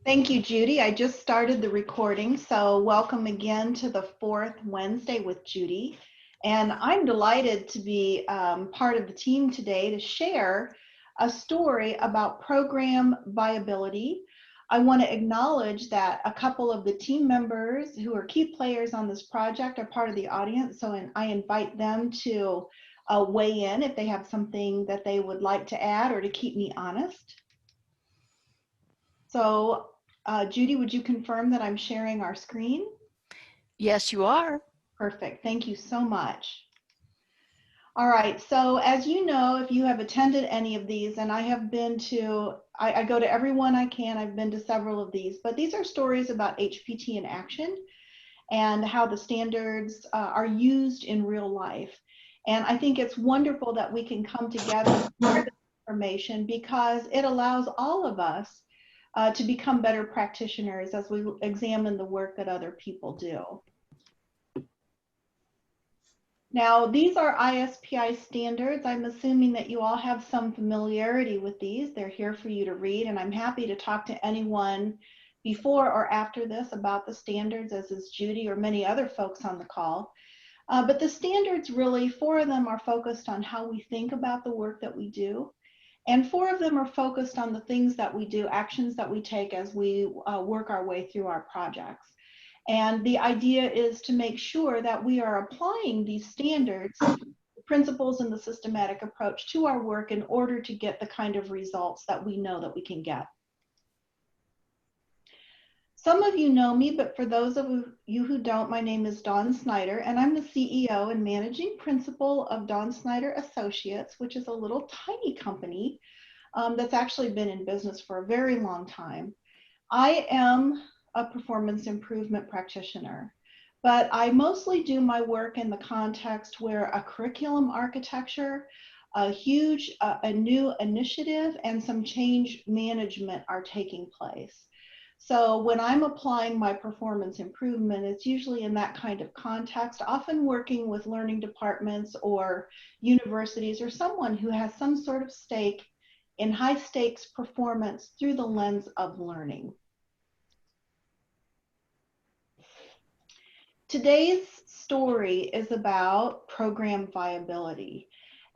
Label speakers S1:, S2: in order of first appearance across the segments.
S1: Thank you, Judy. I just started the recording, so welcome again to the fourth Wednesday with Judy. And I'm delighted to be part of the team today to share a story about program viability. I want to acknowledge that a couple of the team members who are key players on this project are part of the audience, so I invite them to weigh in if they have something that they would like to add or to keep me honest. So Judy, would you confirm that I'm sharing our screen?
S2: Yes, you are.
S1: Perfect. Thank you so much. All right. So as you know, if you have attended any of these, and I have been to, I go to every one I can. I've been to several of these, but these are stories about HPT in action and how the standards are used in real life. And I think it's wonderful that we can come together and share this information because it allows all of us to become better practitioners as we examine the work that other people do. Now, these are ISPI standards. I'm assuming that you all have some familiarity with these. They're here for you to read, and I'm happy to talk to anyone before or after this about the standards, as is Judy or many other folks on the call. But the standards, really, 4 of them are focused on how we think about the work that we do. And 4 of them are focused on the things that we do, actions that we take as we work our way through our projects. And the idea is to make sure that we are applying these standards, the principles and the systematic approach to our work in order to get the kind of results that we know that we can get. Some of you know me, but for those of you who don't, my name is Dawn Snyder, and I'm the CEO and managing principal of Dawn Snyder Associates, which is a little tiny company that's actually been in business for a very long time. I am a performance improvement practitioner, but I mostly do my work in the context where a curriculum architecture, a new initiative, and some change management are taking place. So when I'm applying my performance improvement, it's usually in that kind of context, often working with learning departments or universities or someone who has some sort of stake in high stakes performance through the lens of learning. Today's story is about program viability,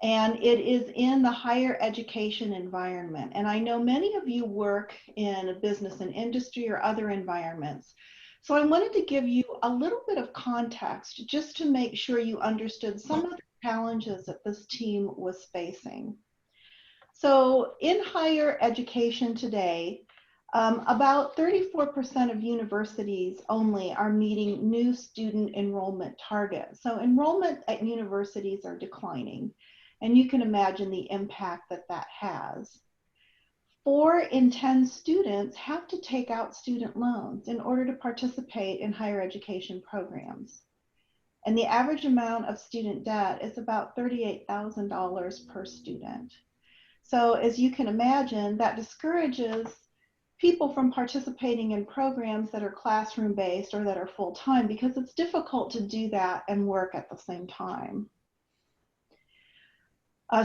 S1: and it is in the higher education environment. And I know many of you work in business and industry or other environments. So I wanted to give you a little bit of context just to make sure you understood some of the challenges that this team was facing. So in higher education today, about 34% of universities only are meeting new student enrollment targets. So enrollment at universities are declining, and you can imagine the impact that that has. 4 in 10 students have to take out student loans in order to participate in higher education programs. And the average amount of student debt is about $38,000 per student. So as you can imagine, that discourages people from participating in programs that are classroom-based or that are full-time because it's difficult to do that and work at the same time.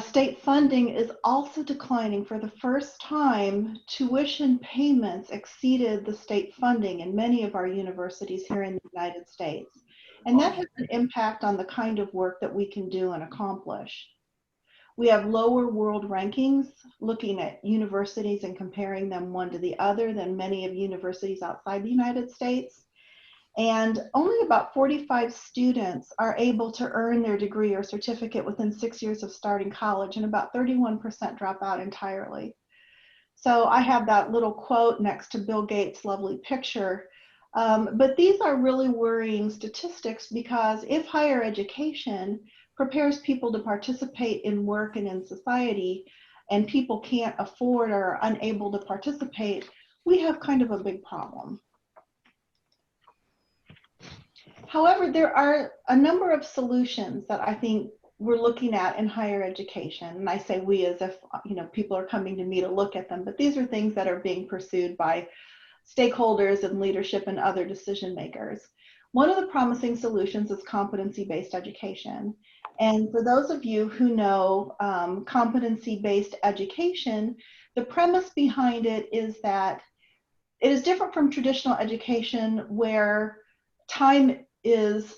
S1: State funding is also declining. For the first time, tuition payments exceeded the state funding in many of our universities here in the United States. And that has an impact on the kind of work that we can do and accomplish. We have lower world rankings looking at universities and comparing them one to the other than many of universities outside the United States. And only about 45 students are able to earn their degree or certificate within 6 years of starting college, and about 31% drop out entirely. So I have that little quote next to Bill Gates' lovely picture. But these are really worrying statistics because if higher education prepares people to participate in work and in society, and people can't afford or are unable to participate, we have kind of a big problem. However, there are a number of solutions that I think we're looking at in higher education. And I say we as if people are coming to me to look at them, but these are things that are being pursued by stakeholders and leadership and other decision makers. One of the promising solutions is competency-based education. And for those of you who know competency-based education, the premise behind it is that It is different from traditional education where time is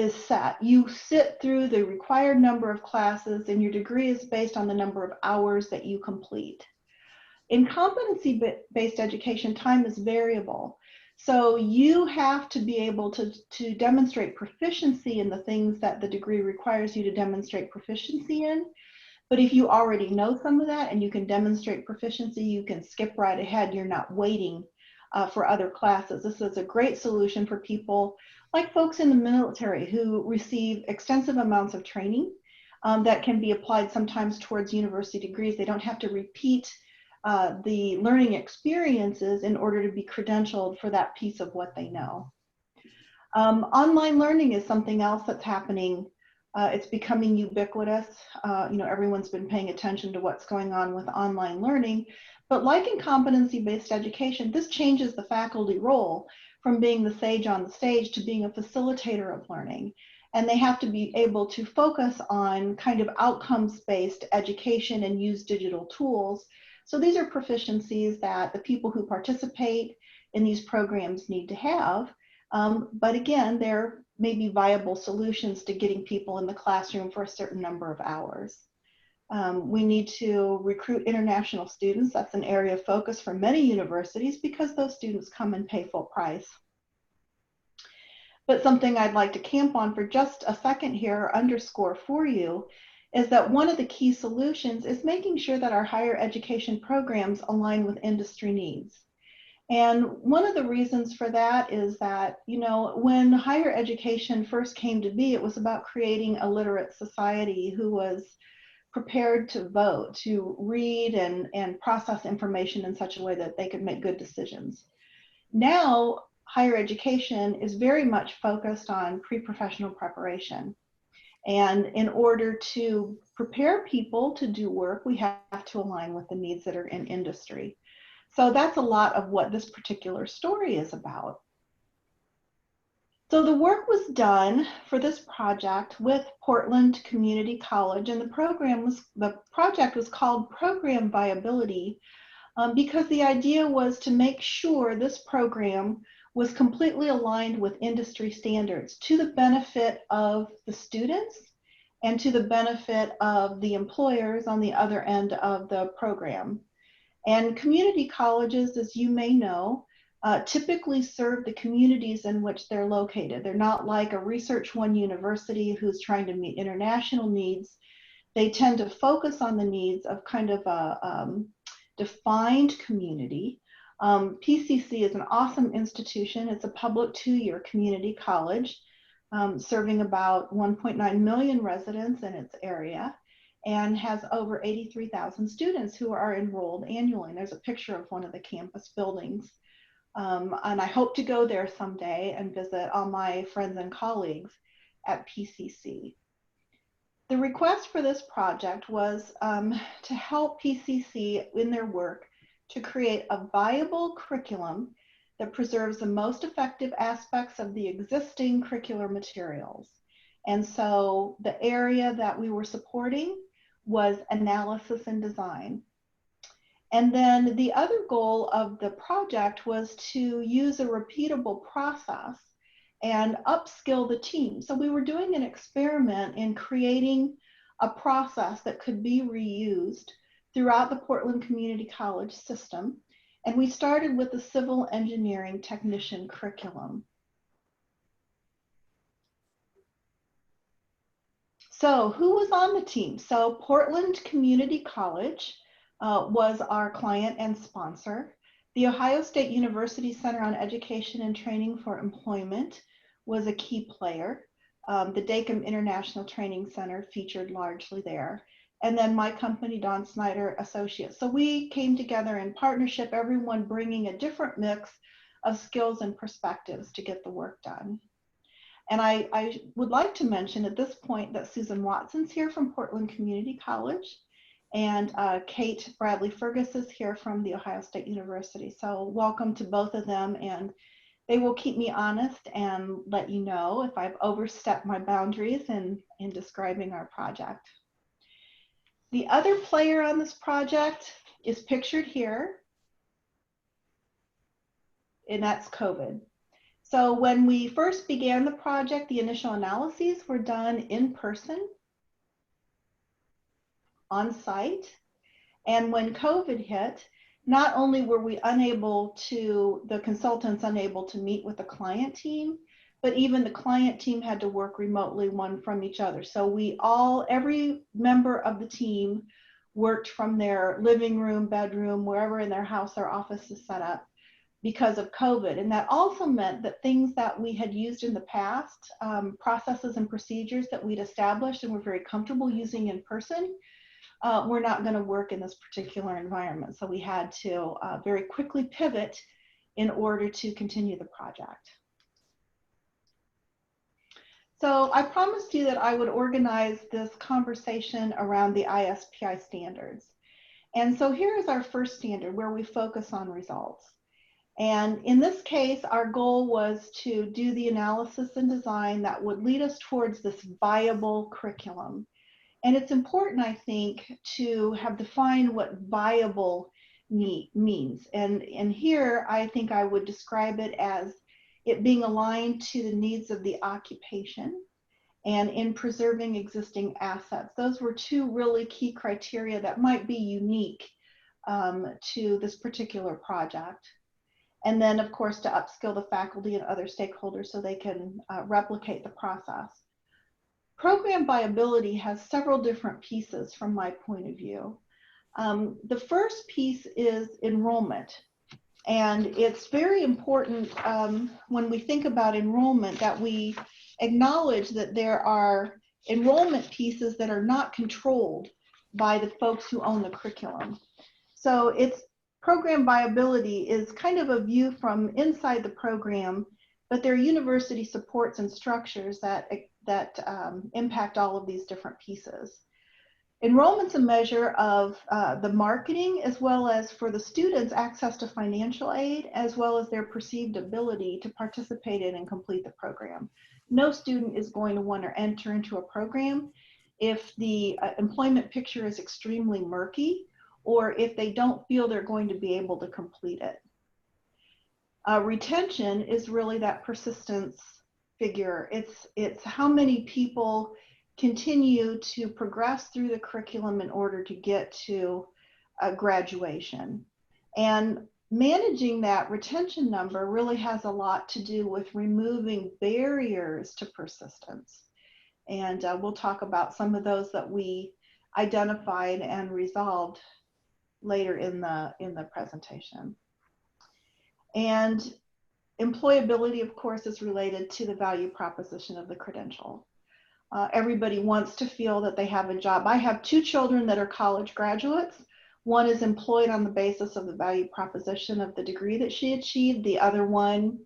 S1: set. You sit through the required number of classes and your degree is based on the number of hours that you complete. In competency-based education, time is variable. So you have to be able to demonstrate proficiency in the things that the degree requires you to demonstrate proficiency in. But if you already know some of that and you can demonstrate proficiency, you can skip right ahead. You're not waiting for other classes. This is a great solution for people like folks in the military who receive extensive amounts of training that can be applied sometimes towards university degrees. They don't have to repeat the learning experiences in order to be credentialed for that piece of what they know. Online learning is something else that's happening. It's becoming ubiquitous. Everyone's been paying attention to what's going on with online learning. But like in competency-based education, this changes the faculty role from being the sage on the stage to being a facilitator of learning. And they have to be able to focus on kind of outcomes-based education and use digital tools. So these are proficiencies that the people who participate in these programs need to have. But again, there may be viable solutions to getting people in the classroom for a certain number of hours. We need to recruit international students. That's an area of focus for many universities because those students come and pay full price. But something I'd like to camp on for just a second here, or underscore for you, is that one of the key solutions is making sure that our higher education programs align with industry needs. And one of the reasons for that is that, when higher education first came to be, it was about creating a literate society who was prepared to vote, to read and process information in such a way that they could make good decisions. Now, higher education is very much focused on pre-professional preparation. And in order to prepare people to do work, we have to align with the needs that are in industry. So that's a lot of what this particular story is about. So the work was done for this project with Portland Community College, and the project was called Program Viability because the idea was to make sure this program was completely aligned with industry standards to the benefit of the students and to the benefit of the employers on the other end of the program. And community colleges, as you may know, typically serve the communities in which they're located. They're not like a Research One university who's trying to meet international needs. They tend to focus on the needs of kind of a defined community. PCC is an awesome institution. It's a public 2-year community college serving about 1.9 million residents in its area, and has over 83,000 students who are enrolled annually. And there's a picture of one of the campus buildings. And I hope to go there someday and visit all my friends and colleagues at PCC. The request for this project was to help PCC in their work to create a viable curriculum that preserves the most effective aspects of the existing curricular materials. And so the area that we were supporting was analysis and design. And then the other goal of the project was to use a repeatable process and upskill the team. So we were doing an experiment in creating a process that could be reused throughout the Portland Community College system. And we started with the civil engineering technician curriculum. So who was on the team? So Portland Community College was our client and sponsor. The Ohio State University Center on Education and Training for Employment was a key player. The Dacom International Training Center featured largely there. And then my company, Don Snyder Associates. So we came together in partnership, everyone bringing a different mix of skills and perspectives to get the work done. And I would like to mention at this point that Susan Watson's here from Portland Community College, and Kate Bradley Fergus is here from The Ohio State University. So welcome to both of them, and they will keep me honest and let you know if I've overstepped my boundaries in describing our project. The other player on this project is pictured here. and that's COVID. So when we first began the project, the initial analyses were done in person, on site. And when COVID hit, not only were we the consultants unable to meet with the client team, but even the client team had to work remotely, one from each other. So every member of the team worked from their living room, bedroom, wherever in their house their office is set up because of COVID. And that also meant that things that we had used in the past, processes and procedures that we'd established and were very comfortable using in person, were not going to work in this particular environment. So we had to very quickly pivot in order to continue the project. So I promised you that I would organize this conversation around the ISPI standards. And so here is our first standard where we focus on results. And in this case, our goal was to do the analysis and design that would lead us towards this viable curriculum. And it's important, I think, to have defined what viable means. And here, I think I would describe it as it being aligned to the needs of the occupation and in preserving existing assets. Those were two really key criteria that might be unique to this particular project. And then, of course, to upskill the faculty and other stakeholders so they can replicate the process. Program viability has several different pieces from my point of view. The first piece is enrollment. And it's very important when we think about enrollment that we acknowledge that there are enrollment pieces that are not controlled by the folks who own the curriculum. So program viability is kind of a view from inside the program, but there are university supports and structures that impact all of these different pieces. Enrollment's a measure of the marketing, as well as for the students access to financial aid, as well as their perceived ability to participate in and complete the program. No student is going to want to enter into a program if the employment picture is extremely murky, or if they don't feel they're going to be able to complete it. Retention is really that persistence figure. It's how many people continue to progress through the curriculum in order to get to graduation. And managing that retention number really has a lot to do with removing barriers to persistence. And we'll talk about some of those that we identified and resolved later in the presentation. And employability, of course, is related to the value proposition of the credential. Everybody wants to feel that they have a job. I have two children that are college graduates. One is employed on the basis of the value proposition of the degree that she achieved. The other one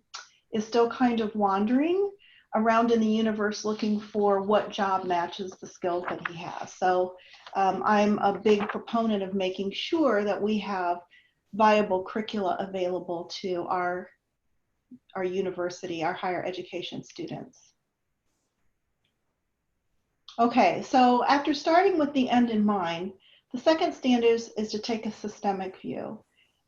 S1: is still kind of wandering around in the universe looking for what job matches the skills that he has. So I'm a big proponent of making sure that we have viable curricula available to our university, our higher education students. Okay, so after starting with the end in mind, the second standard is to take a systemic view.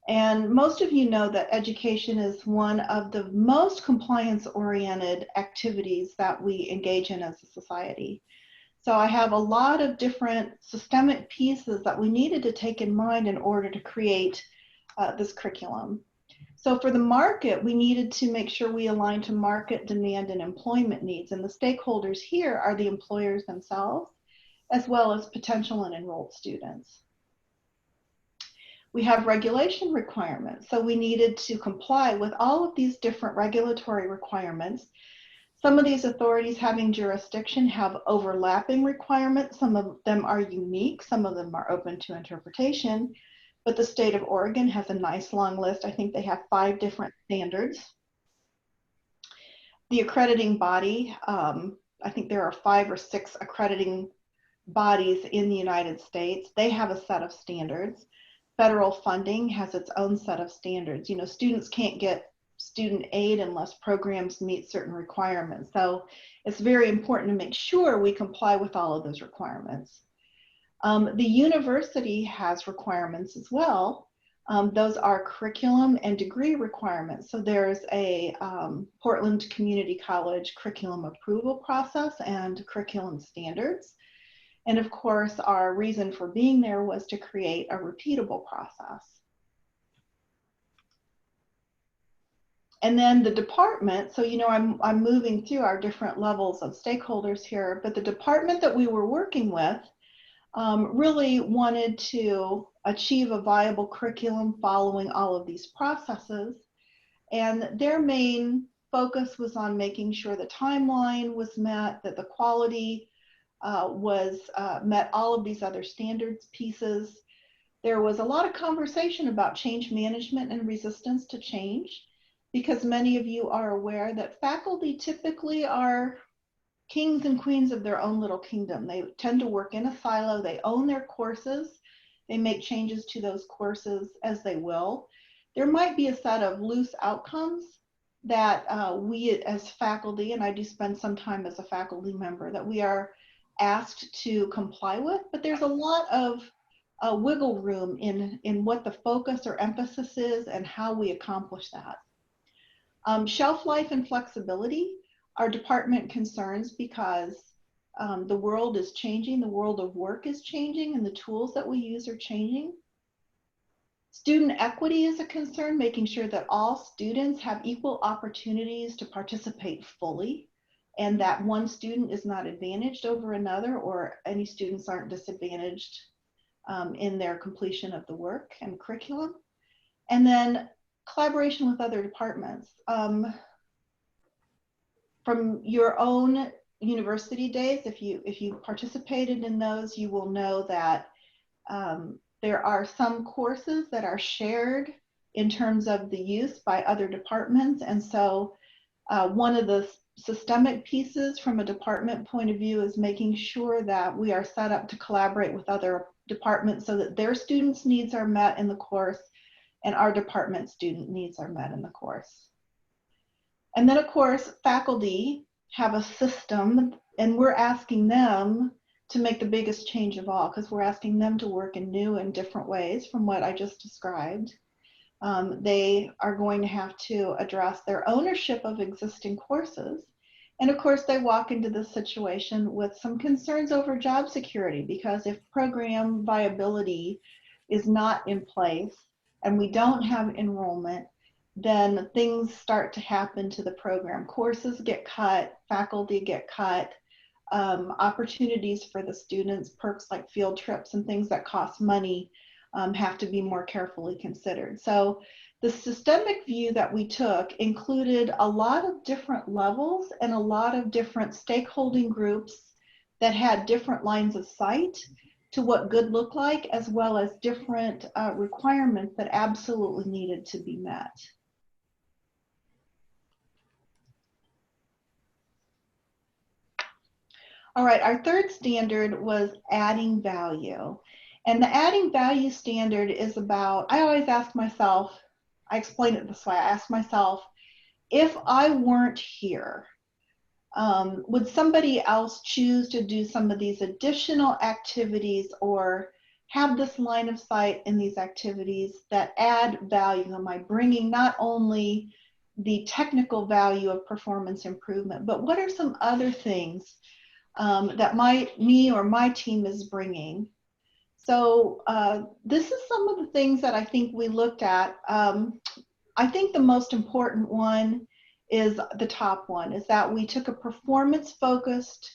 S1: And most of you know that education is one of the most compliance-oriented activities that we engage in as a society. So I have a lot of different systemic pieces that we needed to take in mind in order to create this curriculum. So for the market, we needed to make sure we align to market demand and employment needs. And the stakeholders here are the employers themselves, as well as potential and enrolled students. We have regulation requirements. So we needed to comply with all of these different regulatory requirements. Some of these authorities having jurisdiction have overlapping requirements. Some of them are unique. Some of them are open to interpretation. But the state of Oregon has a nice long list. I think they have 5 different standards. The accrediting body, I think there are 5 or 6 accrediting bodies in the United States. They have a set of standards. Federal funding has its own set of standards. You know, students can't get student aid unless programs meet certain requirements. So it's very important to make sure we comply with all of those requirements. The university has requirements as well, Those are curriculum and degree requirements. So there's a Portland Community College curriculum approval process and curriculum standards. And of course, our reason for being there was to create a repeatable process. And then the department, so I'm moving through our different levels of stakeholders here, but the department that we were working with really wanted to achieve a viable curriculum following all of these processes. And their main focus was on making sure the timeline was met, that the quality met all of these other standards pieces. There was a lot of conversation about change management and resistance to change, because many of you are aware that faculty typically are kings and queens of their own little kingdom. They tend to work in a silo. They own their courses. They make changes to those courses as they will. There might be a set of loose outcomes that we as faculty, and I do spend some time as a faculty member, that we are asked to comply with, but there's a lot of wiggle room in what the focus or emphasis is and how we accomplish that. Shelf life and flexibility are department concerns because the world is changing, the world of work is changing, and the tools that we use are changing. Student equity is a concern, making sure that all students have equal opportunities to participate fully, and that one student is not advantaged over another, or any students aren't disadvantaged in their completion of the work and curriculum. And then collaboration with other departments. From your own university days, if you participated in those, you will know that there are some courses that are shared in terms of the use by other departments. And so one of the systemic pieces from a department point of view is making sure that we are set up to collaborate with other departments so that their students' needs are met in the course and our department student needs are met in the course. And then of course, faculty have a system, and we're asking them to make the biggest change of all, because we're asking them to work in new and different ways from what I just described. They are going to have to address their ownership of existing courses. And of course, they walk into this situation with some concerns over job security, because if program viability is not in place and we don't have enrollment, then things start to happen to the program. Courses get cut, faculty get cut, opportunities for the students, perks like field trips and things that cost money have to be more carefully considered. So the systemic view that we took included a lot of different levels and a lot of different stakeholding groups that had different lines of sight to what good looked like, as well as different requirements that absolutely needed to be met. All right, our third standard was adding value. And the adding value standard is about, I always ask myself, I explain it this way, I ask myself, if I weren't here, would somebody else choose to do some of these additional activities or have this line of sight in these activities that add value? Am I bringing not only the technical value of performance improvement, but what are some other things that me or my team is bringing? So this is some of the things that I think we looked at. I think the most important one is the top one, is that we took a performance-focused,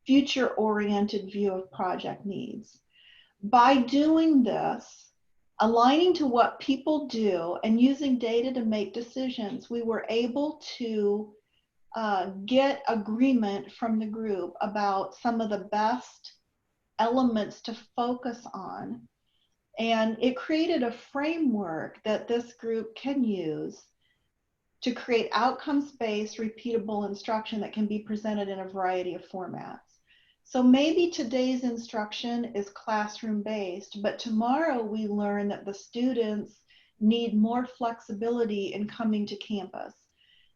S1: future-oriented view of project needs. By doing this, aligning to what people do and using data to make decisions, we were able to get agreement from the group about some of the best elements to focus on. And it created a framework that this group can use to create outcomes-based, repeatable instruction that can be presented in a variety of formats. So maybe today's instruction is classroom-based, but tomorrow we learn that the students need more flexibility in coming to campus.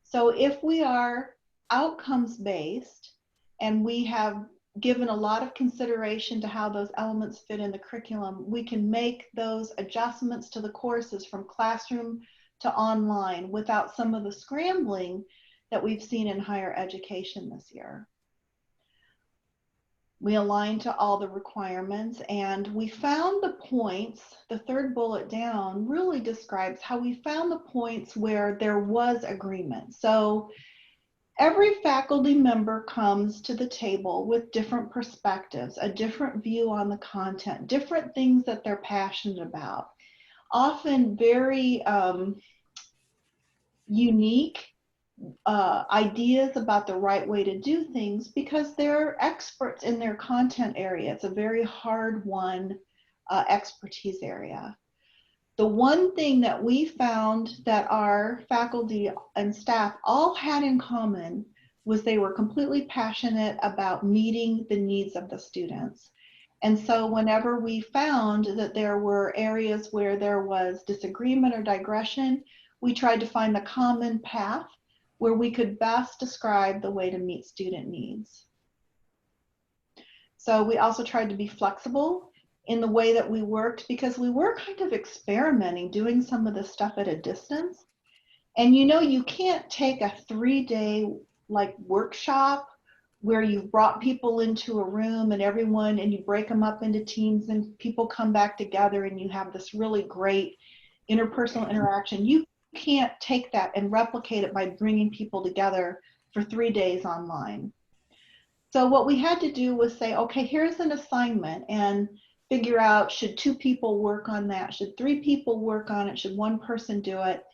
S1: So if we are outcomes-based and we have given a lot of consideration to how those elements fit in the curriculum, we can make those adjustments to the courses from classroom to online without some of the scrambling that we've seen in higher education this year. We aligned to all the requirements, and we found the points. The third bullet down really describes how we found the points where there was agreement. So every faculty member comes to the table with different perspectives, a different view on the content, different things that they're passionate about, often very unique ideas about the right way to do things because they're experts in their content area. It's a very hard-won expertise area. The one thing that we found that our faculty and staff all had in common was they were completely passionate about meeting the needs of the students. And so whenever we found that there were areas where there was disagreement or digression, we tried to find the common path where we could best describe the way to meet student needs. So we also tried to be flexible in the way that we worked because we were kind of experimenting, doing some of this stuff at a distance. And you know, you can't take a 3-day like workshop where you've brought people into a room and everyone, and you break them up into teams and people come back together and you have this really great interpersonal interaction. You can't take that and replicate it by bringing people together for 3 days online. So what we had to do was say, okay, here's an assignment, and figure out, should 2 people work on that? Should 3 people work on it? Should 1 person do it?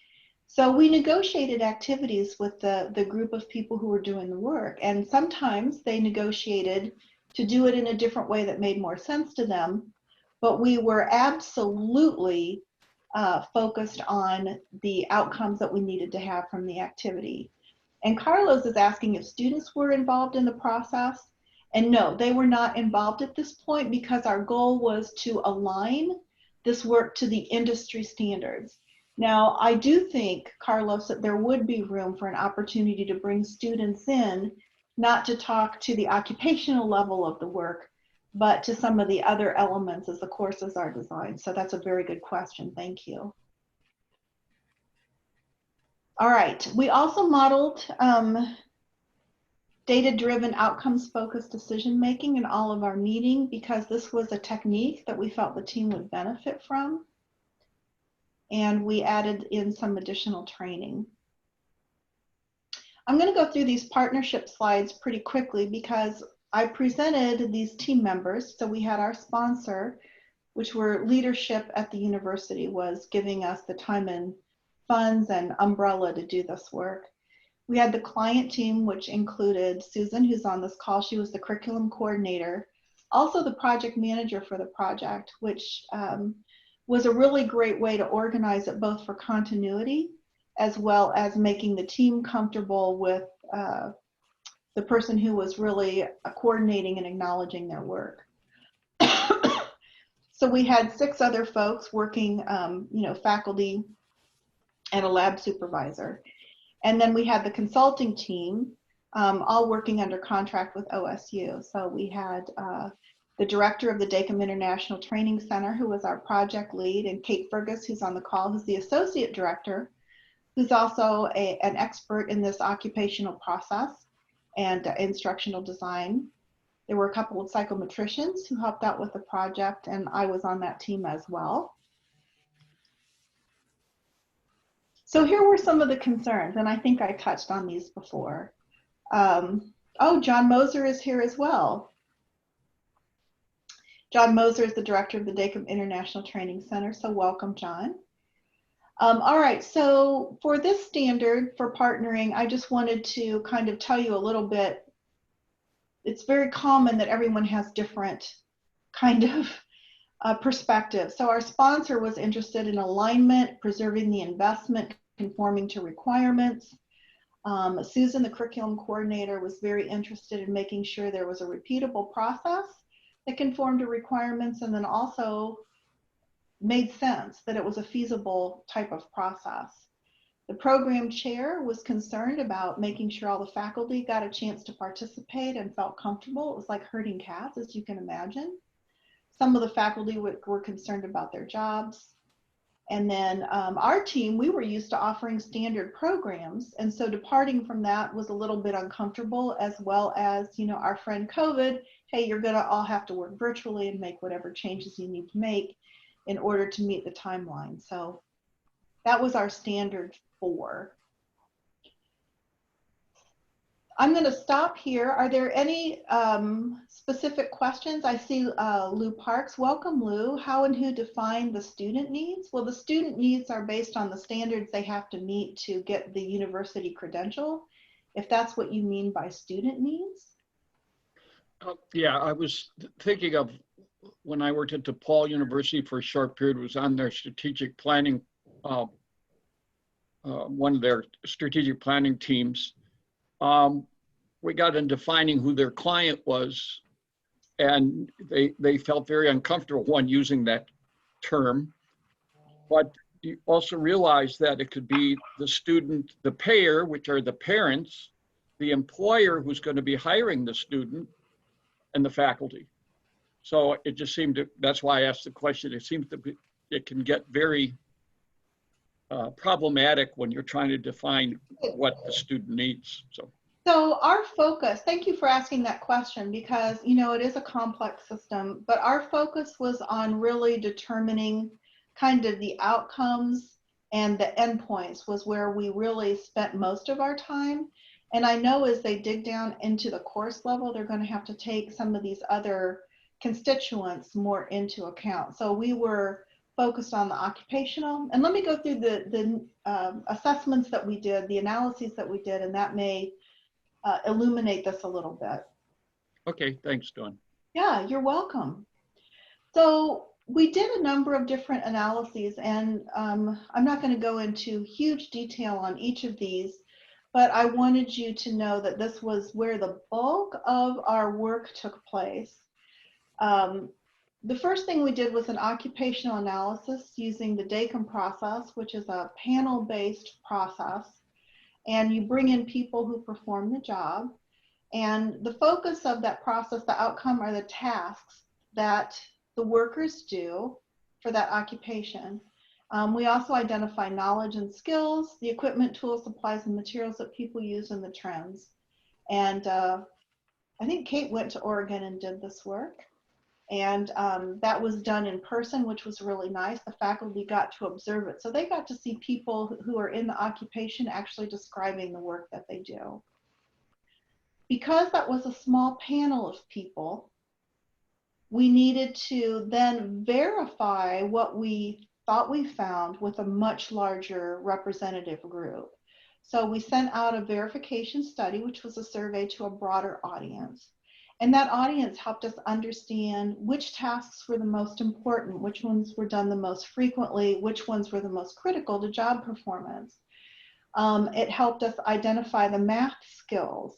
S1: So we negotiated activities with the group of people who were doing the work. And sometimes they negotiated to do it in a different way that made more sense to them. But we were absolutely focused on the outcomes that we needed to have from the activity. And Carlos is asking if students were involved in the process. And no, they were not involved at this point because our goal was to align this work to the industry standards. Now, I do think, Carlos, that there would be room for an opportunity to bring students in, not to talk to the occupational level of the work, but to some of the other elements as the courses are designed. So that's a very good question. Thank you. All right, we also modeled data-driven outcomes-focused decision-making in all of our meeting because this was a technique that we felt the team would benefit from. And we added in some additional training. I'm going to go through these partnership slides pretty quickly because I presented these team members. So we had our sponsor, which were leadership at the university, was giving us the time and funds and umbrella to do this work. We had the client team, which included Susan, who's on this call. She was the curriculum coordinator, also the project manager for the project, which was a really great way to organize it both for continuity as well as making the team comfortable with the person who was really coordinating and acknowledging their work. So we had 6 other folks working, faculty and a lab supervisor. And then we had the consulting team all working under contract with OSU. So we had the director of the DACM International Training Center, who was our project lead, and Kate Fergus, who's on the call, who's the associate director, who's also an expert in this occupational process and instructional design. There were a couple of psychometricians who helped out with the project, and I was on that team as well. So here were some of the concerns, and I think I touched on these before. Oh, John Moser is here as well. John Moser is the director of the DACM International Training Center, so welcome, John. All right, so for this standard for partnering, I just wanted to kind of tell you a little bit. It's very common that everyone has different kind of perspectives. So our sponsor was interested in alignment, preserving the investment, conforming to requirements. Susan, the curriculum coordinator, was very interested in making sure there was a repeatable process that conformed to requirements, and then also made sense that it was a feasible type of process. The program chair was concerned about making sure all the faculty got a chance to participate and felt comfortable. It was like herding cats, as you can imagine. Some of the faculty were concerned about their jobs. And then our team, we were used to offering standard programs. And so departing from that was a little bit uncomfortable, as well as, you know, our friend COVID, hey, you're gonna all have to work virtually and make whatever changes you need to make in order to meet the timeline. So that was our standard 4. I'm going to stop here. Are there any specific questions? I see Lou Parks. Welcome, Lou. How and who define the student needs? Well, the student needs are based on the standards they have to meet to get the university credential, if that's what you mean by student needs.
S3: Yeah, I was thinking of when I worked at DePaul University for a short period, was on their strategic planning, one of their strategic planning teams. We got in defining who their client was, and they felt very uncomfortable when using that term. But you also realize that it could be the student, the payer, which are the parents, the employer who's going to be hiring the student, and the faculty. So it just seemed to, that's why I asked the question. It seems to be, it can get very problematic when you're trying to define what the student needs.
S1: So our focus, thank you for asking that question, because, you know, it is a complex system, but our focus was on really determining kind of the outcomes, and the endpoints was where we really spent most of our time. And I know as they dig down into the course level, they're going to have to take some of these other constituents more into account. So we were focused on the occupational, and let me go through the assessments that we did, the analyses that we did, and that may illuminate this a little bit.
S3: Okay, thanks, Dawn.
S1: Yeah, you're welcome. So we did a number of different analyses, and I'm not going to go into huge detail on each of these, but I wanted you to know that this was where the bulk of our work took place. The first thing we did was an occupational analysis using the DACOM process, which is a panel-based process. And you bring in people who perform the job. And the focus of that process, the outcome, are the tasks that the workers do for that occupation. We also identify knowledge and skills, the equipment, tools, supplies, and materials that people use, and the trends. And I think Kate went to Oregon and did this work. And that was done in person, which was really nice. The faculty got to observe it. So they got to see people who are in the occupation actually describing the work that they do. Because that was a small panel of people, we needed to then verify what we thought we found with a much larger representative group. So we sent out a verification study, which was a survey to a broader audience. And that audience helped us understand which tasks were the most important, which ones were done the most frequently, which ones were the most critical to job performance. It helped us identify the math skills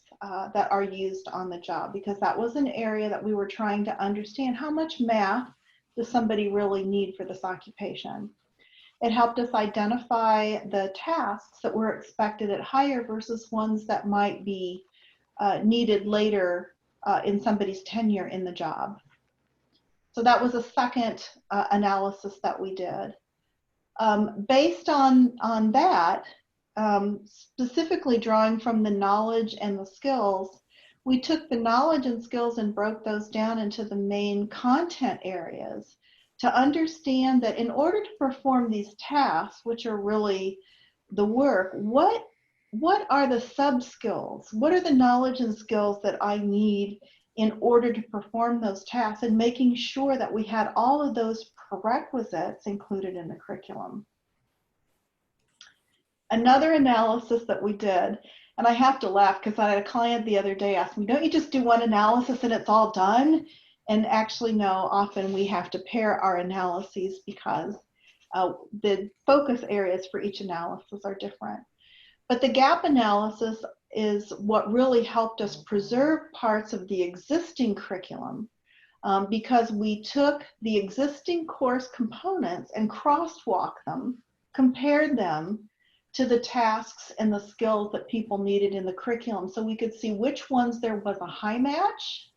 S1: that are used on the job, because that was an area that we were trying to understand. How much math does somebody really need for this occupation? It helped us identify the tasks that were expected at hire versus ones that might be needed later in somebody's tenure in the job. So that was a second analysis that we did. Based on that, specifically drawing from the knowledge and the skills, we took the knowledge and skills and broke those down into the main content areas to understand that in order to perform these tasks, which are really the work, what are the sub-skills? What are the knowledge and skills that I need in order to perform those tasks, and making sure that we had all of those prerequisites included in the curriculum. Another analysis that we did, and I have to laugh because I had a client the other day ask me, don't you just do one analysis and it's all done? And actually, no, often we have to pair our analyses because the focus areas for each analysis are different. But the gap analysis is what really helped us preserve parts of the existing curriculum, because we took the existing course components and crosswalked them, compared them to the tasks and the skills that people needed in the curriculum, so we could see which ones there was a high match,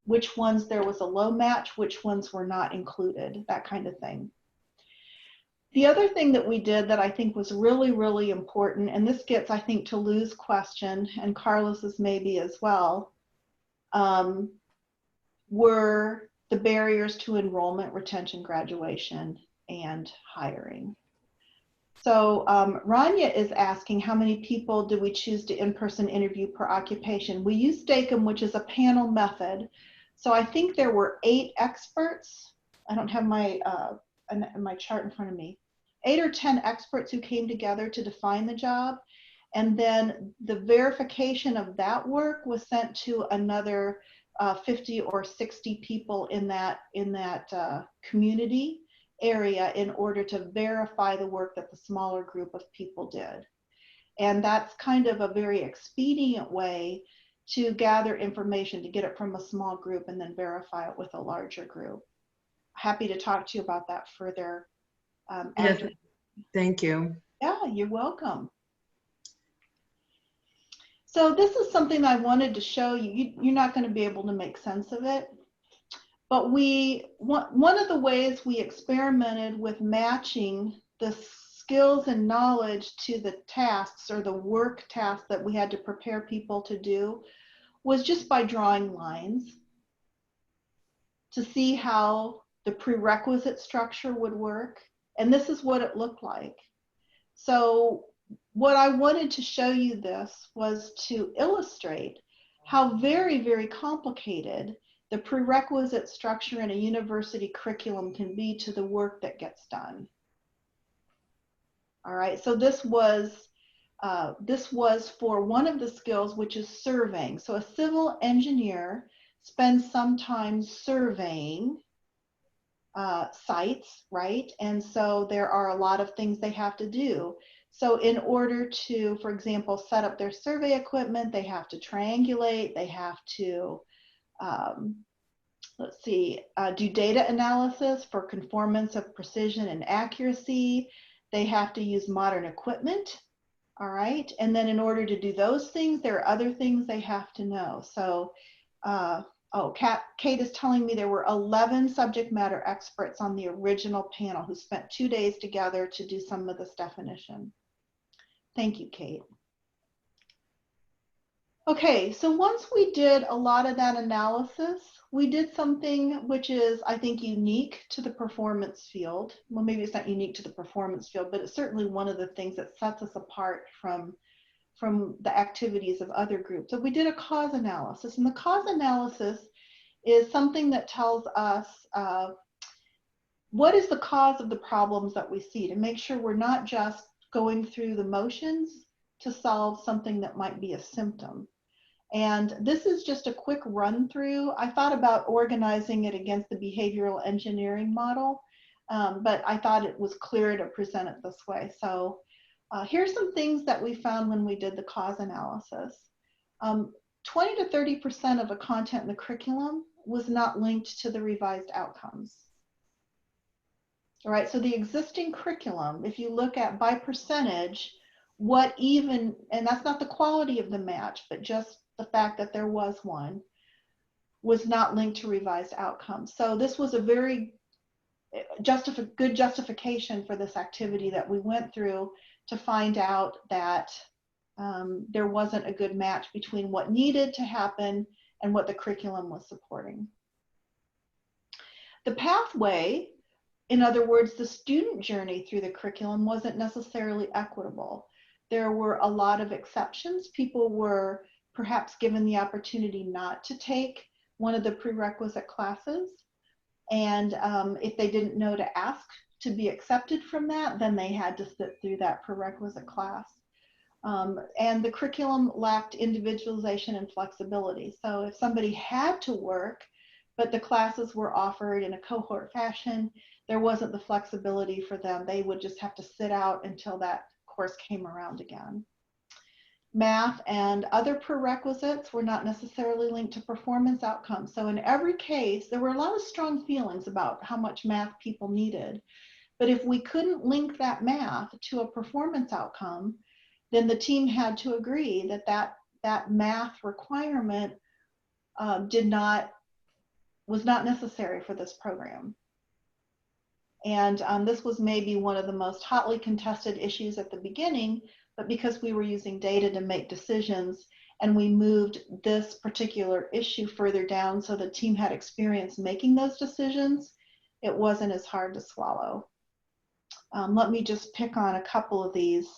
S1: which ones there was a low match, which ones were not included, that kind of thing. The other thing that we did that I think was really, really important, and this gets, I think, to Lou's question, and Carlos's maybe as well, were the barriers to enrollment, retention, graduation, and hiring. So Rania is asking, how many people do we choose to in-person interview per occupation? We use Stacom, which is a panel method. So I think there were 8 experts. I don't have my chart in front of me. 8 or 10 experts who came together to define the job. And then the verification of that work was sent to another 50 or 60 people in that community area in order to verify the work that the smaller group of people did. And that's kind of a very expedient way to gather information, to get it from a small group and then verify it with a larger group. Happy to talk to you about that further.
S4: Yes, thank you.
S1: Yeah, you're welcome. So this is something I wanted to show you. You're not going to be able to make sense of it. But one of the ways we experimented with matching the skills and knowledge to the tasks or the work tasks that we had to prepare people to do was just by drawing lines to see how the prerequisite structure would work. And this is what it looked like. So what I wanted to show you this was to illustrate how very, very complicated the prerequisite structure in a university curriculum can be to the work that gets done. All right, so this was for one of the skills, which is surveying. So a civil engineer spends some time surveying sites, right? And so there are a lot of things they have to do. So in order to, for example, set up their survey equipment, they have to triangulate, they have to do data analysis for conformance of precision and accuracy. They have to use modern equipment, all right? And then in order to do those things, there are other things they have to know. So, Kate is telling me there were 11 subject matter experts on the original panel who spent 2 days together to do some of this definition. Thank you, Kate. Okay, so once we did a lot of that analysis, we did something which is, I think, unique to the performance field. Well, maybe it's not unique to the performance field, but it's certainly one of the things that sets us apart from the activities of other groups. So we did a cause analysis, and the cause analysis is something that tells us what is the cause of the problems that we see, to make sure we're not just going through the motions to solve something that might be a symptom. And this is just a quick run through. I thought about organizing it against the behavioral engineering model, but I thought it was clear to present it this way. So here's some things that we found when we did the cause analysis. 20 to 30% of the content in the curriculum was not linked to the revised outcomes. All right, so the existing curriculum, if you look at by percentage, and that's not the quality of the match, but just the fact that there was one, was not linked to revised outcomes. So this was a very good justification for this activity that we went through to find out that there wasn't a good match between what needed to happen and what the curriculum was supporting. The pathway, in other words, the student journey through the curriculum, wasn't necessarily equitable. There were a lot of exceptions. People were perhaps given the opportunity not to take one of the prerequisite classes. And if they didn't know to ask to be accepted from that, then they had to sit through that prerequisite class. And the curriculum lacked individualization and flexibility. So if somebody had to work, but the classes were offered in a cohort fashion, there wasn't the flexibility for them. They would just have to sit out until that course came around again. Math and other prerequisites were not necessarily linked to performance outcomes. So in every case, there were a lot of strong feelings about how much math people needed, But if we couldn't link that math to a performance outcome, then the team had to agree that that math requirement was not necessary for this program. And this was maybe one of the most hotly contested issues at the beginning, but because we were using data to make decisions and we moved this particular issue further down so the team had experience making those decisions, it wasn't as hard to swallow. Let me just pick on a couple of these.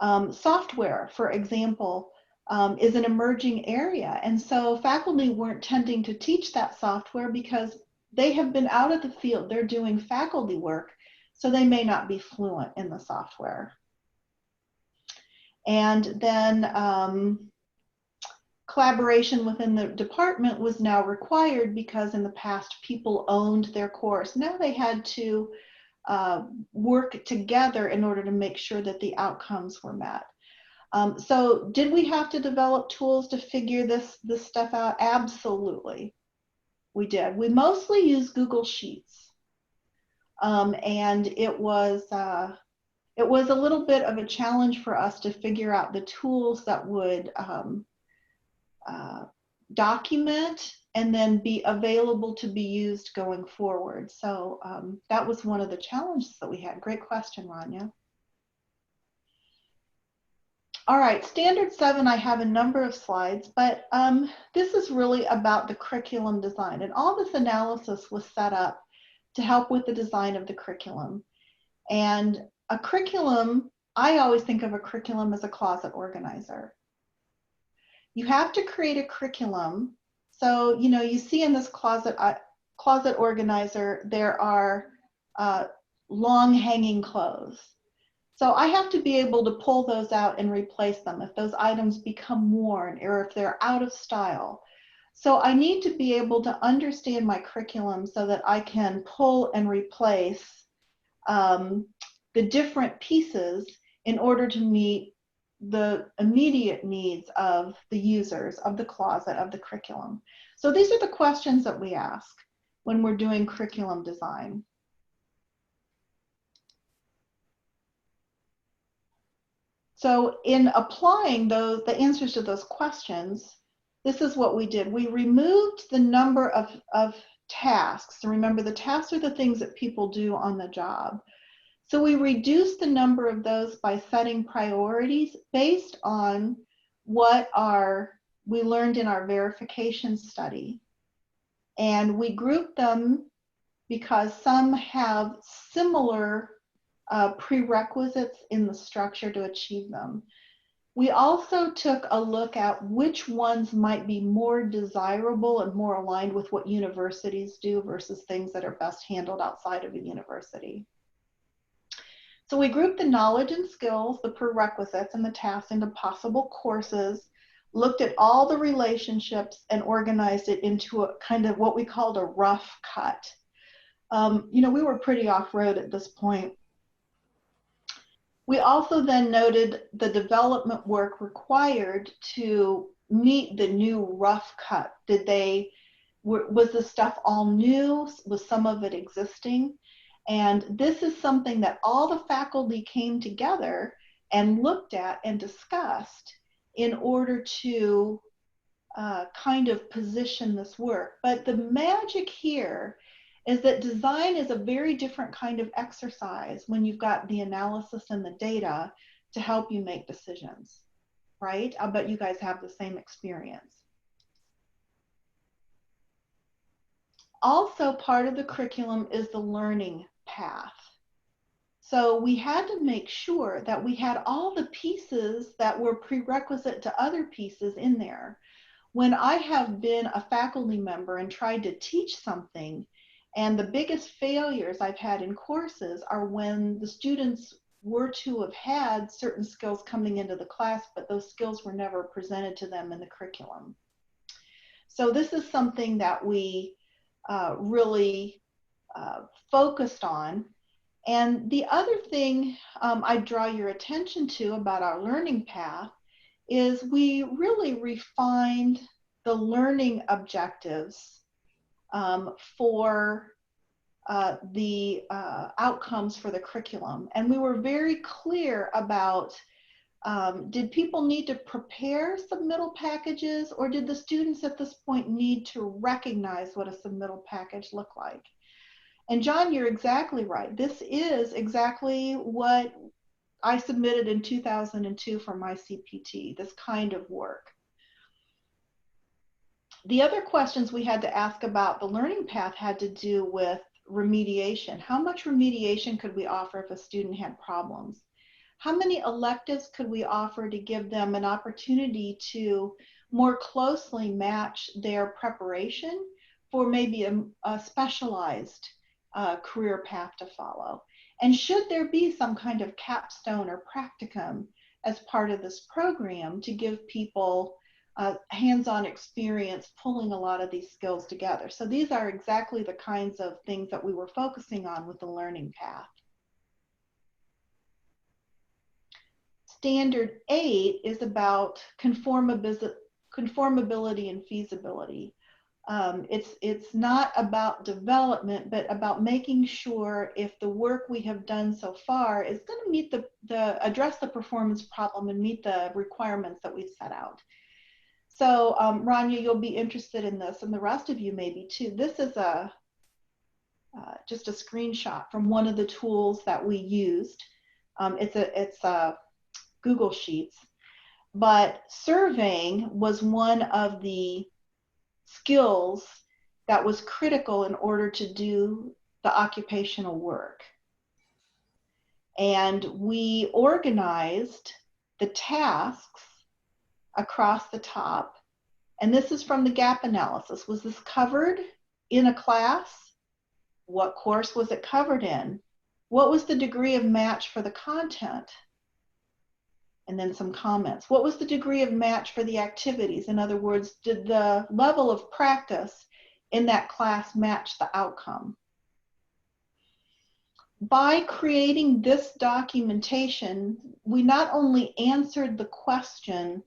S1: Software, for example, is an emerging area. And so faculty weren't tending to teach that software because they have been out of the field. They're doing faculty work, so they may not be fluent in the software. And then collaboration within the department was now required because in the past people owned their course. Now they had to work together in order to make sure that the outcomes were met. So did we have to develop tools to figure this stuff out? Absolutely, we did. We mostly used Google Sheets. And it was a little bit of a challenge for us to figure out the tools that would document and then be available to be used going forward. So that was one of the challenges that we had. Great question, Rania. All right, Standard 7, I have a number of slides, but this is really about the curriculum design. And all this analysis was set up to help with the design of the curriculum. And a curriculum, I always think of a curriculum as a closet organizer. You have to create a curriculum. So, you know, you see in this closet organizer, there are long hanging clothes. So I have to be able to pull those out and replace them if those items become worn or if they're out of style. So I need to be able to understand my curriculum so that I can pull and replace the different pieces in order to meet the immediate needs of the users of the closet of the curriculum. So these are the questions that we ask when we're doing curriculum design. So in applying the answers to those questions, this is what we did. We removed the number of tasks. So remember, the tasks are the things that people do on the job. So we reduced the number of those by setting priorities based on what we learned in our verification study. And we grouped them because some have similar prerequisites in the structure to achieve them. We also took a look at which ones might be more desirable and more aligned with what universities do versus things that are best handled outside of a university. So we grouped the knowledge and skills, the prerequisites, and the tasks into possible courses, looked at all the relationships, and organized it into a kind of what we called a rough cut. You know, we were pretty off-road at this point. We also then noted the development work required to meet the new rough cut. Was the stuff all new? Was some of it existing? And this is something that all the faculty came together and looked at and discussed in order to kind of position this work. But the magic here is that design is a very different kind of exercise when you've got the analysis and the data to help you make decisions, right? I'll bet you guys have the same experience. Also, part of the curriculum is the learning path. So we had to make sure that we had all the pieces that were prerequisite to other pieces in there. When I have been a faculty member and tried to teach something, and the biggest failures I've had in courses are when the students were to have had certain skills coming into the class, but those skills were never presented to them in the curriculum. So this is something that we really focused on. And the other thing I draw your attention to about our learning path is we really refined the learning objectives for the outcomes for the curriculum. And we were very clear about, did people need to prepare submittal packages, or did the students at this point need to recognize what a submittal package looked like? And John, you're exactly right. This is exactly what I submitted in 2002 for my CPT, this kind of work. The other questions we had to ask about the learning path had to do with remediation. How much remediation could we offer if a student had problems? How many electives could we offer to give them an opportunity to more closely match their preparation for maybe a specialized career path to follow? And should there be some kind of capstone or practicum as part of this program to give people hands-on experience pulling a lot of these skills together? So these are exactly the kinds of things that we were focusing on with the learning path. Standard 8 is about conformability and feasibility. It's not about development, but about making sure if the work we have done so far is going to meet address the performance problem and meet the requirements that we've set out. So Rania, you'll be interested in this, and the rest of you maybe too. This is just a screenshot from one of the tools that we used. It's a Google Sheets, but surveying was one of the skills that was critical in order to do the occupational work. And we organized the tasks across the top. And this is from the gap analysis. Was this covered in a class? What course was it covered in? What was the degree of match for the content? And then some comments. What was the degree of match for the activities? In other words, did the level of practice in that class match the outcome? By creating this documentation, we not only answered the question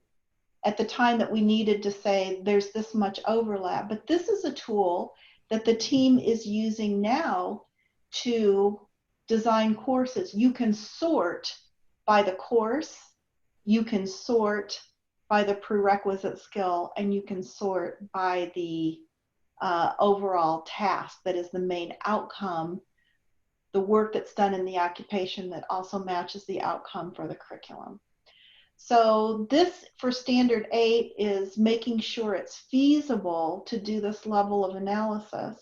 S1: at the time that we needed to say there's this much overlap, but this is a tool that the team is using now to design courses. You can sort by the course, you can sort by the prerequisite skill, and you can sort by the overall task that is the main outcome, the work that's done in the occupation that also matches the outcome for the curriculum. So this, for Standard 8, is making sure it's feasible to do this level of analysis.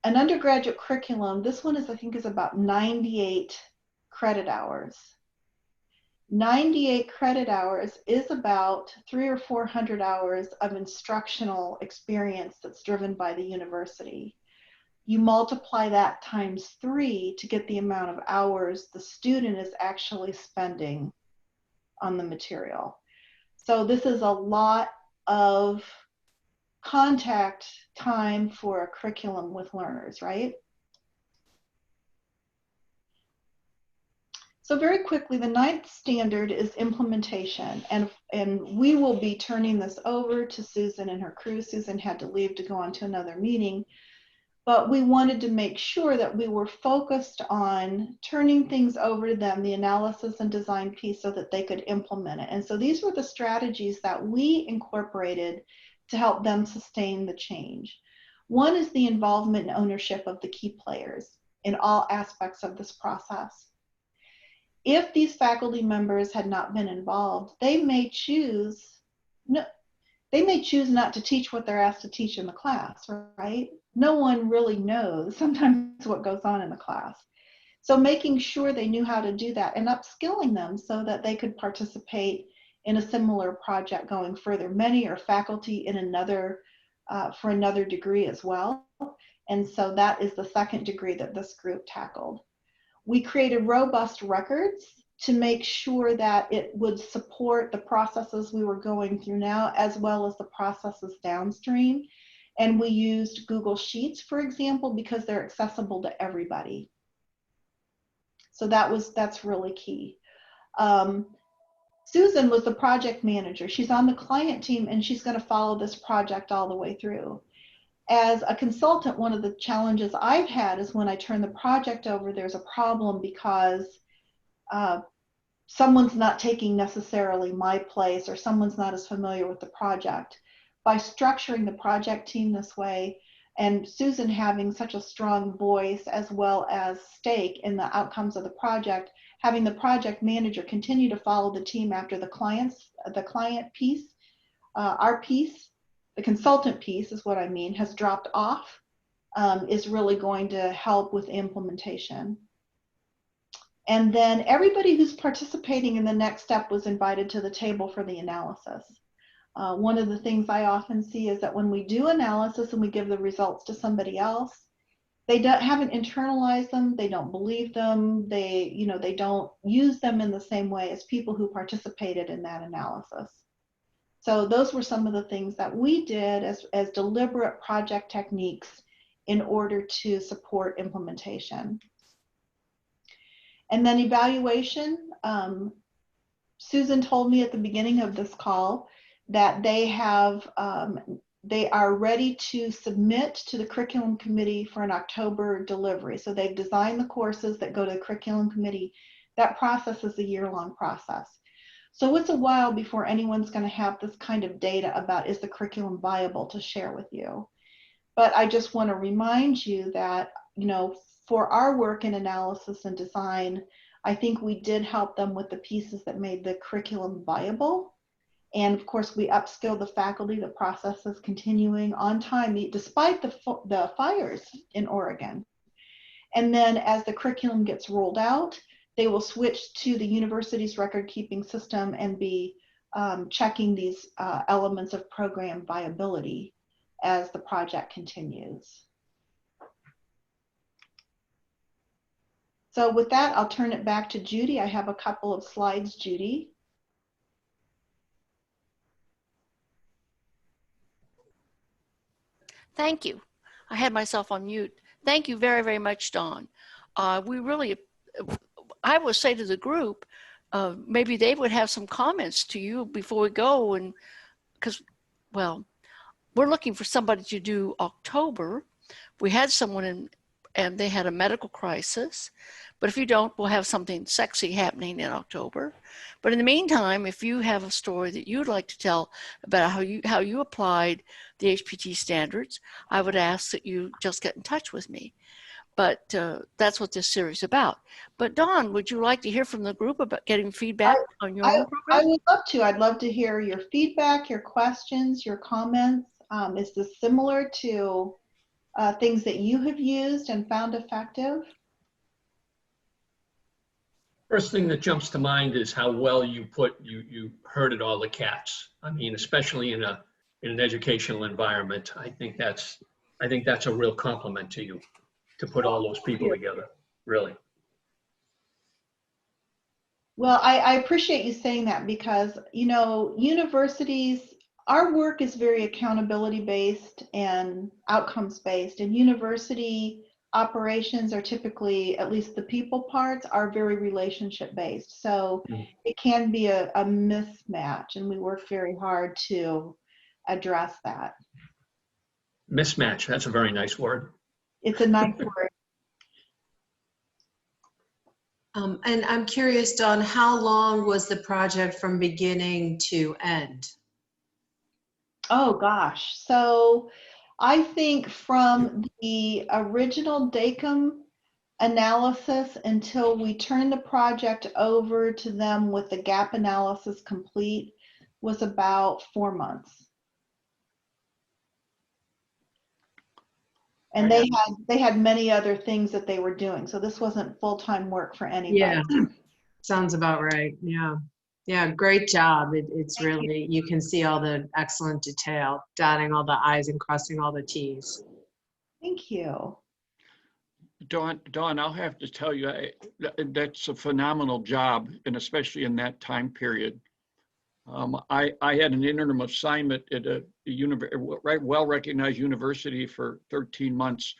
S1: An undergraduate curriculum, this one is, I think, is about 98 credit hours. 98 credit hours is about 300 or 400 hours of instructional experience that's driven by the university. You multiply that times 3 to get the amount of hours the student is actually spending on the material. So this is a lot of contact time for a curriculum with learners, right? So very quickly, the 9th standard is implementation, and we will be turning this over to Susan and her crew. Susan had to leave to go on to another meeting, but we wanted to make sure that we were focused on turning things over to them, the analysis and design piece, so that they could implement it. And so these were the strategies that we incorporated to help them sustain the change. One is the involvement and ownership of the key players in all aspects of this process. If these faculty members had not been involved, they may choose not to teach what they're asked to teach in the class, right? No one really knows sometimes what goes on in the class. So making sure they knew how to do that and upskilling them so that they could participate in a similar project going further. Many are faculty in for another degree as well. And so that is the second degree that this group tackled. We created robust records to make sure that it would support the processes we were going through now, as well as the processes downstream. And we used Google Sheets, for example, because they're accessible to everybody. So that's really key. Susan was the project manager. She's on the client team, and she's going to follow this project all the way through. as a consultant, one of the challenges I've had is when I turn the project over, there's a problem because someone's not taking necessarily my place, or someone's not as familiar with the project. By structuring the project team this way, and Susan having such a strong voice as well as stake in the outcomes of the project, having the project manager continue to follow the team after the client piece, our piece, the consultant piece is what I mean, has dropped off, is really going to help with implementation. And then everybody who's participating in the next step was invited to the table for the analysis. One of the things I often see is that when we do analysis and we give the results to somebody else, they haven't internalized them, they don't believe them, they don't use them in the same way as people who participated in that analysis. So those were some of the things that we did as deliberate project techniques in order to support implementation. And then evaluation. Susan told me at the beginning of this call that they are ready to submit to the curriculum committee for an October delivery. So they've designed the courses that go to the curriculum committee. That process is a year-long process. So it's a while before anyone's going to have this kind of data about, is the curriculum viable, to share with you. But I just want to remind you that, for our work in analysis and design, I think we did help them with the pieces that made the curriculum viable. And of course, we upskilled the faculty. The process is continuing on time, despite the fires in Oregon. And then as the curriculum gets rolled out, they will switch to the university's record-keeping system and be checking these elements of program viability as the project continues. So with that, I'll turn it back to Judy. I have a couple of slides, Judy.
S2: Thank you. I had myself on mute. Thank you very, very much, Dawn. I would say to the group, maybe they would have some comments to you before we go, and because, well, we're looking for somebody to do October. We had someone in, and they had a medical crisis. But if you don't, we'll have something sexy happening in October. But in the meantime, if you have a story that you'd like to tell about how you applied the HPT standards, I would ask that you just get in touch with me. But that's what this series is about. But Dawn, would you like to hear from the group about getting feedback on your own program?
S1: I would love to. I'd love to hear your feedback, your questions, your comments. Is this similar to things that you have used and found effective?
S5: First thing that jumps to mind is how well you herded all the cats. I mean, especially in an educational environment. I think that's a real compliment to you, to put all those people together, really.
S1: Well, I appreciate you saying that, because, universities, our work is very accountability based and outcomes based, and university operations are typically, at least the people parts, are very relationship based. So it can be a mismatch, and we work very hard to address that.
S5: Mismatch, that's a very nice word.
S1: It's a nice word.
S4: And I'm curious, Dawn, how long was the project from beginning to end?
S1: Oh gosh, so I think from the original DACM analysis until we turned the project over to them with the gap analysis complete was about 4 months. And they had many other things that they were doing, so this wasn't full-time work for anybody.
S4: Yeah, sounds about right. Yeah, great job. It's really, you can see all the excellent detail, dotting all the I's and crossing all the T's.
S1: Thank you.
S3: Dawn, I'll have to tell you, that's a phenomenal job, and especially in that time period. I had an interim assignment at a well-recognized university for 13 months,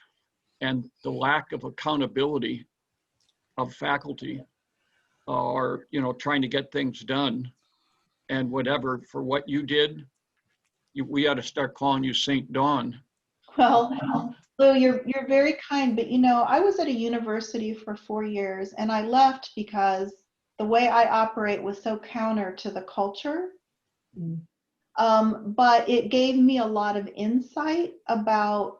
S3: and the lack of accountability of faculty, or trying to get things done, and whatever, for what you did, we ought to start calling you St. Dawn.
S1: Well, Lou, you're very kind, but you know, I was at a university for 4 years and I left because the way I operate was so counter to the culture.
S4: Mm.
S1: But it gave me a lot of insight about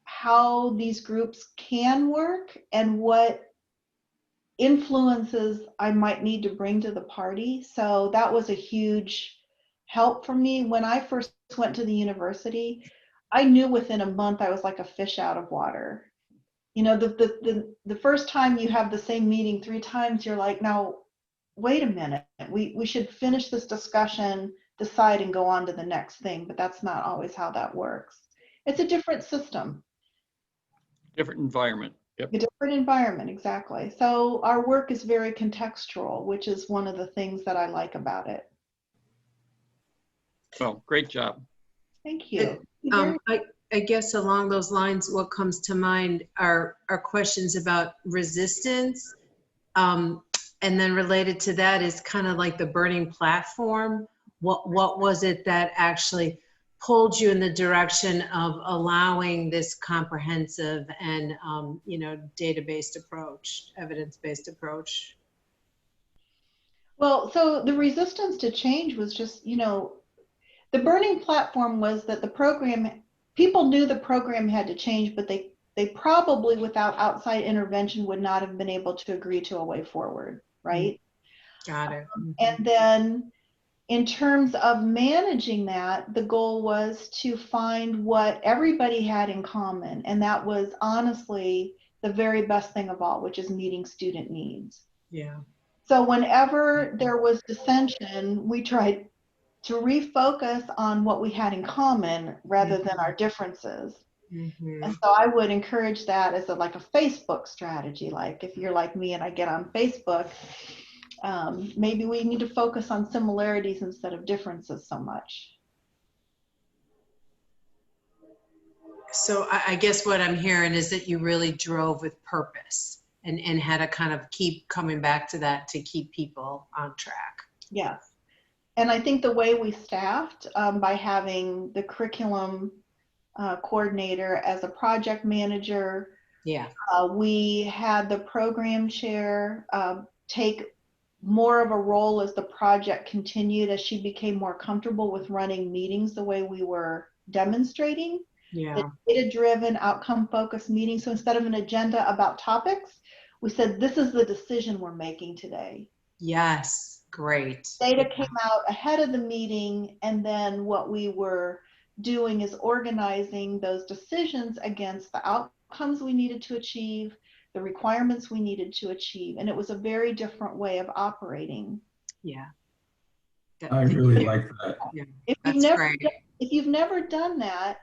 S1: how these groups can work and what influences I might need to bring to the party. So that was a huge help for me. When I first went to the university, I knew within a month I was like a fish out of water. You know, the first time you have the same meeting 3 times, you're like, now, wait a minute, we should finish this discussion, decide, and go on to the next thing. But that's not always how that works. It's a different system.
S3: Different environment. Yep.
S1: A different environment, exactly. So our work is very contextual, which is one of the things that I like about it.
S3: Well, great job.
S1: Thank you.
S4: I guess along those lines, what comes to mind are questions about resistance. And then related to that is kind of like the burning platform. What was it that actually pulled you in the direction of allowing this comprehensive and data-based approach, evidence-based approach?
S1: Well, so the resistance to change was just, the burning platform was that the program, people knew the program had to change, but they probably without outside intervention would not have been able to agree to a way forward, right?
S4: Got it.
S1: And then in terms of managing that, the goal was to find what everybody had in common. And that was honestly the very best thing of all, which is meeting student needs.
S4: Yeah.
S1: So whenever there was dissension, we tried to refocus on what we had in common rather than our differences. And so I would encourage that as like a Facebook strategy. Like if you're like me and I get on Facebook, maybe we need to focus on similarities instead of differences so much.
S4: So I guess what I'm hearing is that you really drove with purpose and had to kind of keep coming back to that to keep people on track.
S1: Yes. And I think the way we staffed by having the curriculum coordinator as a project manager.
S4: Yeah.
S1: We had the program chair take more of a role as the project continued, as she became more comfortable with running meetings the way we were demonstrating.
S4: Yeah.
S1: The data-driven, outcome-focused meeting. So instead of an agenda about topics, we said, this is the decision we're making today.
S4: Yes, great.
S1: Data came out ahead of the meeting, and then what we were doing is organizing those decisions against the outcomes we needed to achieve, the requirements we needed to achieve. And it was a very different way of operating.
S4: Yeah.
S6: I really like that.
S4: Yeah.
S1: If you've never done that,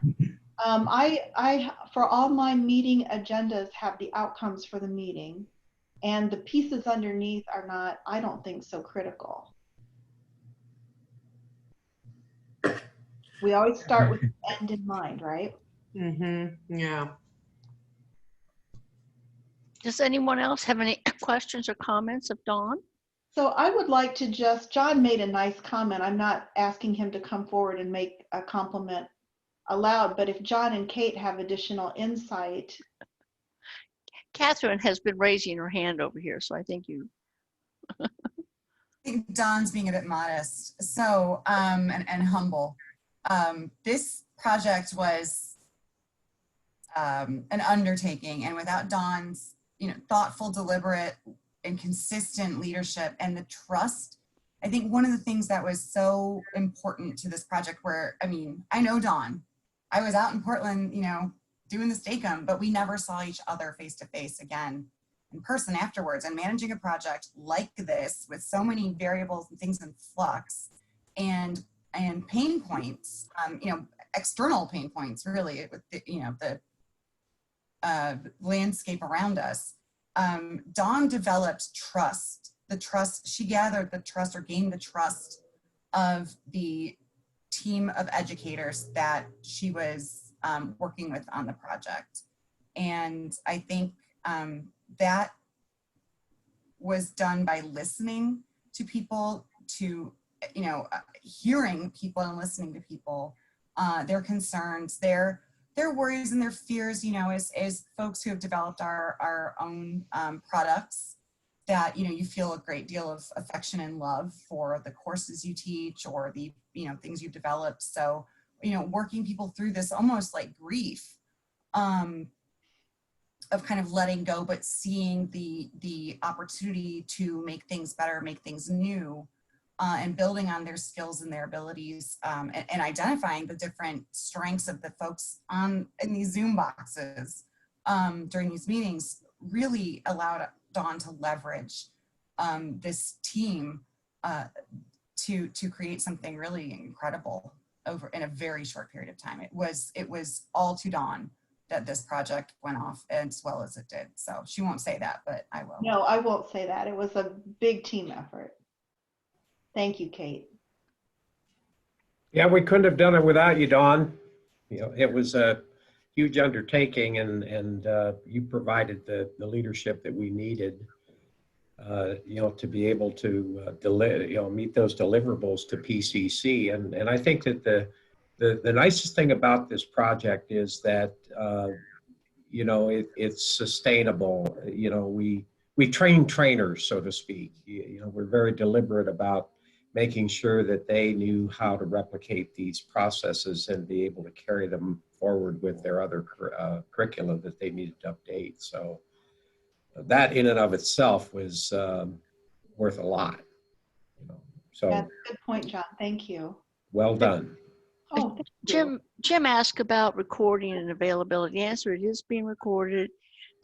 S1: I for all my meeting agendas have the outcomes for the meeting, and the pieces underneath are not, I don't think, so critical. We always start with the end in mind, right?
S4: Yeah.
S2: Does anyone else have any questions or comments of Dawn?
S1: So I would like to John made a nice comment. I'm not asking him to come forward and make a compliment aloud, but if John and Kate have additional insight.
S2: Catherine has been raising her hand over here, so I think you.
S7: I think Dawn's being a bit modest, so and humble. This project was an undertaking, and without Dawn's thoughtful, deliberate, and consistent leadership and the trust, I think one of the things that was so important to this project, where I know Dawn, I was out in Portland, doing the Steak-umm, but we never saw each other face to face again in person afterwards. And managing a project like this with so many variables and things in flux and pain points, external pain points, really, with the landscape around us. Dawn developed trust. She gathered the trust, or gained the trust of the team of educators that she was working with on the project. And I think that was done by listening to people, to hearing people and listening to people, their concerns, their their worries and their fears, you know, as folks who have developed our own products, that, you know, you feel a great deal of affection and love for the courses you teach or the, you know, things you've developed. So, you know, working people through this almost like grief of kind of letting go, but seeing the opportunity to make things better, make things new, and building on their skills and their abilities, and identifying the different strengths of the folks in these Zoom boxes during these meetings really allowed Dawn to leverage this team to create something really incredible over in a very short period of time. It was all to Dawn that this project went off as well as it did. So she won't say that, but I will.
S1: No, I won't say that. It was a big team effort. Thank you, Kate.
S8: Yeah, we couldn't have done it without you, Dawn. You know, it was a huge undertaking, and you provided the leadership that we needed, you know, to be able to meet those deliverables to PCC. And I think that the nicest thing about this project is that you know, it's sustainable. You know, we train trainers, so to speak. You know, we're very deliberate about making sure that they knew how to replicate these processes and be able to carry them forward with their other curricula that they needed to update. So that in and of itself was worth a lot. You know, so
S1: That's a good point, John. Thank you.
S8: well done.
S1: Oh, thank you.
S2: Jim asked about recording and availability. The answer, it is being recorded.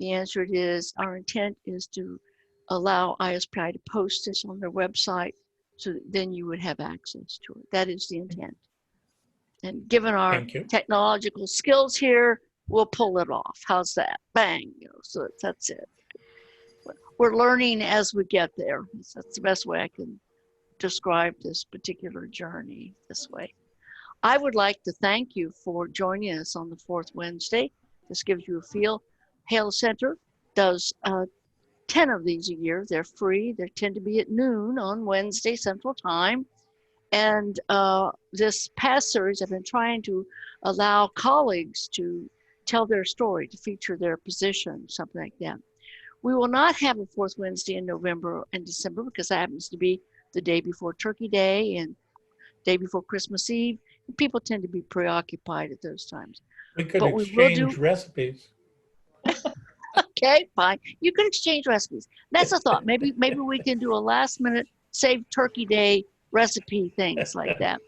S2: The answer it is, our intent is to allow ISPI to post this on their website, so that then you would have access to it. That is the intent. And given our technological skills here, we'll pull it off. How's that? Bang, you know, so that's it. We're learning as we get there. That's the best way I can describe this particular journey this way. I would like to thank you for joining us on the fourth Wednesday. This gives you a feel. Hale Center does 10 of these a year. They're free. They tend to be at noon on Wednesday Central Time. And this past series, I've been trying to allow colleagues to tell their story, to feature their position, something like that. We will not have a fourth Wednesday in November and December because that happens to be the day before Turkey Day and day before Christmas Eve. People tend to be preoccupied at those times.
S9: We could
S2: But
S9: exchange recipes.
S2: Okay, fine. You can exchange recipes. That's a thought. Maybe we can do a last minute save Turkey Day recipe, things like that.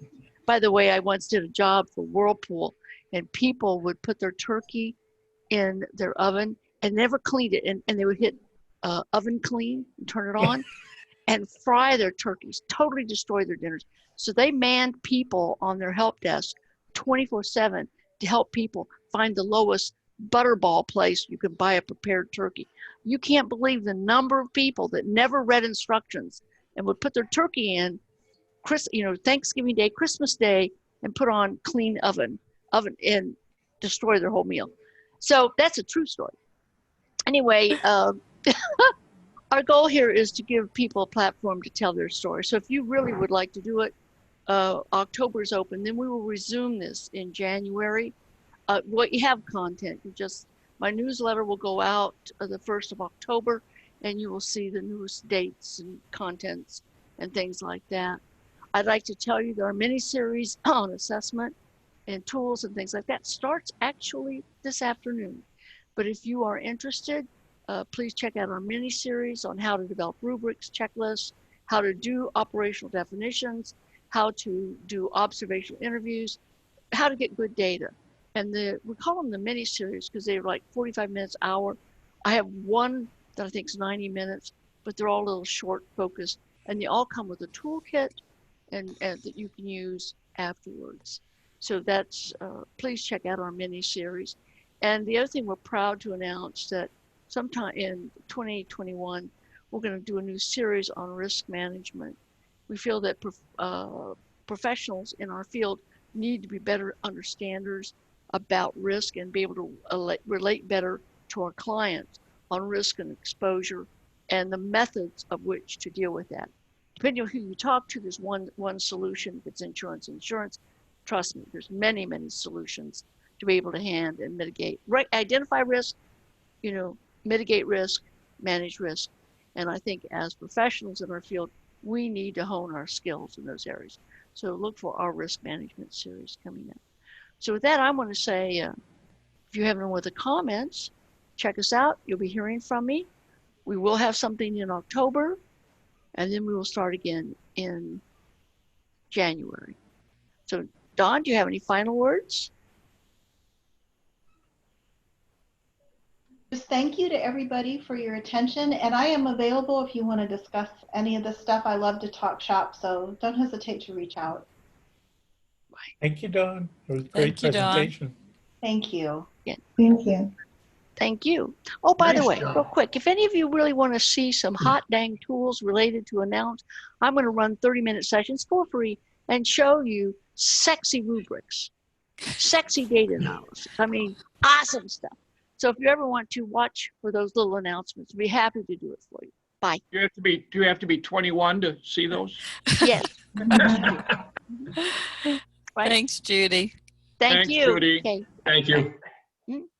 S2: By the way, I once did a job for Whirlpool, and people would put their turkey in their oven and never cleaned it, and they would hit oven clean and turn it on and fry their turkeys, totally destroy their dinners. So they manned people on their help desk 24/7 to help people find the lowest butterball place you can buy a prepared turkey. You can't believe the number of people that never read instructions and would put their turkey in Thanksgiving Day, Christmas Day, and put on clean oven and destroy their whole meal. So that's a true story. Anyway, our goal here is to give people a platform to tell their story. So if you really would like to do it, October is open. Then we will resume this in January. What you have content, my newsletter will go out the 1st of October, and you will see the newest dates and contents and things like that. I'd like to tell you that our mini-series on assessment and tools and things like that starts actually this afternoon. But if you are interested, please check out our mini-series on how to develop rubrics, checklists, how to do operational definitions, how to do observational interviews, how to get good data. And we call them the mini-series because they're like 45 minutes, hour. I have one that I think is 90 minutes, but they're all a little short, focused, and they all come with a toolkit and that you can use afterwards. So that's, please check out our mini-series. And the other thing we're proud to announce that sometime in 2021, we're going to do a new series on risk management. We feel that professionals in our field need to be better understanders about risk and be able to relate better to our clients on risk and exposure and the methods of which to deal with that. Depending on who you talk to, there's one solution. If it's insurance, trust me, there's many, many solutions to be able to hand and mitigate, identify risk, mitigate risk, manage risk. And I think as professionals in our field, we need to hone our skills in those areas. So look for our risk management series coming up. So with that, I want to say, if you have no other comments, check us out. You'll be hearing from me. We will have something in October, and then we will start again in January. So Dawn, do you have any final words?
S1: Just thank you to everybody for your attention, and I am available if you want to discuss any of this stuff. I love to talk shop, so don't hesitate to reach out.
S9: Thank you, Dawn. It was a great
S10: Thank you, Dawn.
S9: presentation.
S1: Thank you.
S2: Yeah.
S1: Thank you.
S2: Thank you. Oh, by the
S5: Nice
S2: way,
S5: job.
S2: real quick, if any of you really want to see some hot dang tools related to announce, I'm going to run 30-minute sessions for free and show you sexy rubrics, sexy data analysis. I mean, awesome stuff. So if you ever want to watch for those little announcements, I'd be happy to do it for you. Bye.
S3: Do you have to be 21 to see those?
S2: Yes. Right.
S10: Thanks, Judy.
S2: Thank
S3: Thanks,
S2: you.
S3: Judy.
S2: Okay.
S5: Thank you.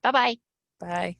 S2: Bye-bye.
S10: Bye.